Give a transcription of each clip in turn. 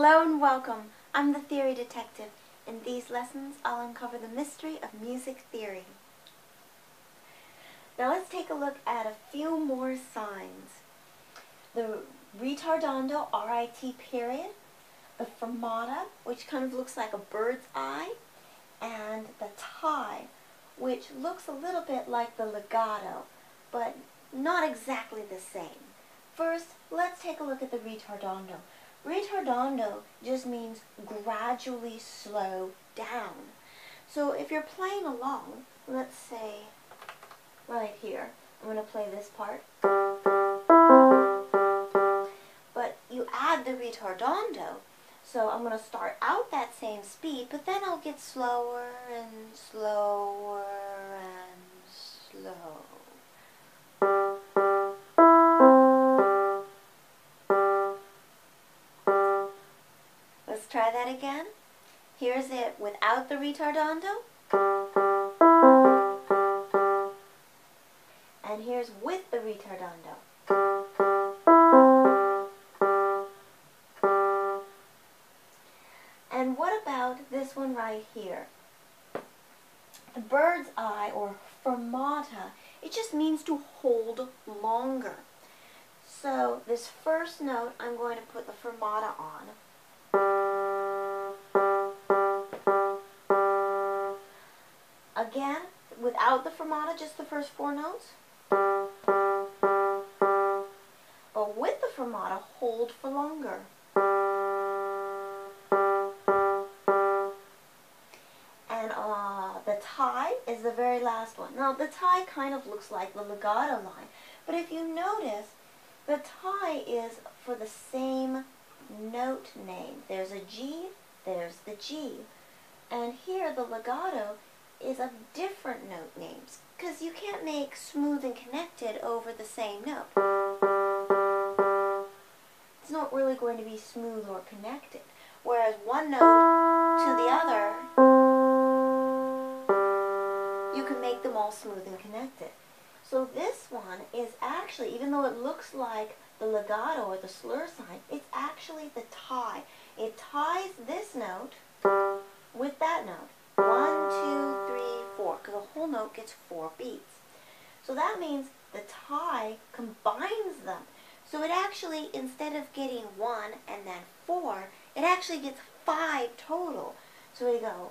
Hello and welcome. I'm the Theory Detective. In these lessons, I'll uncover the mystery of music theory. Now let's take a look at a few more signs. The ritardando, R-I-T period, the fermata, which kind of looks like a bird's eye, and the tie, which looks a little bit like the legato, but not exactly the same. First, let's take a look at the ritardando. Ritardando just means gradually slow down. So if you're playing along, let's say right here, I'm going to play this part. But you add the ritardando, so I'm going to start out that same speed, but then I'll get slower and slower and slow. Let's try that again. Here's it without the ritardando. And here's with the ritardando. And what about this one right here? The bird's eye, or fermata, it just means to hold longer. So this first note, I'm going to put the fermata on. Again, without the fermata, just the first four notes. But with the fermata, hold for longer. And the tie is the very last one. Now, the tie kind of looks like the legato line, but if you notice, the tie is for the same note name. There's a G, there's the G. And here, the legato is of different note names, because you can't make smooth and connected over the same note. It's not really going to be smooth or connected, whereas one note to the other, you can make them all smooth and connected. So this one is actually, even though it looks like the legato or the slur sign, it's actually the tie. It ties this note with that note. 1, 2, 3, 4, because the whole note gets 4 beats. So that means the tie combines them. So it actually, instead of getting 1 and then 4, it actually gets 5 total. So we go.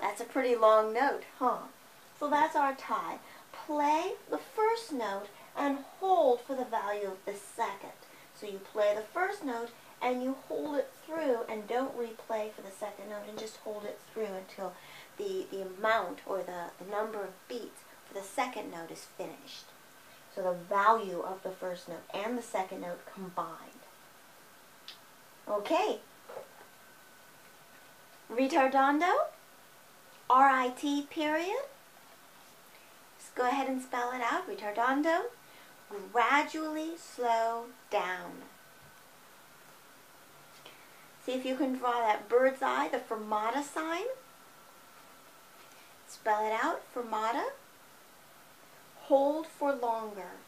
That's a pretty long note, huh? So that's our tie. Play the first note and hold for the value of the second. So you play the first note and you hold it through and don't replay for the second note and just hold it through until the amount or the number of beats for the second note is finished. So the value of the first note and the second note combined. Okay. Ritardando, R-I-T period. Just go ahead and spell it out. Ritardando, gradually slow down. See if you can draw that bird's eye, the fermata sign. Spell it out, fermata. Hold for longer.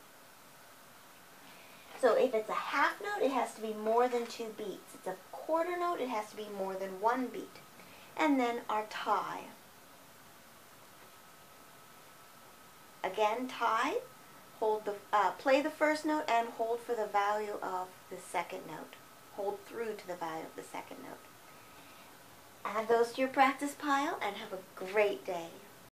So if it's a half note, it has to be more than 2 beats. It's a quarter note, it has to be more than 1 beat. And then our tie. Again, tie. Hold the play the first note and hold for the value of the second note. Hold through to the value of the second note. Add those to your practice pile and have a great day.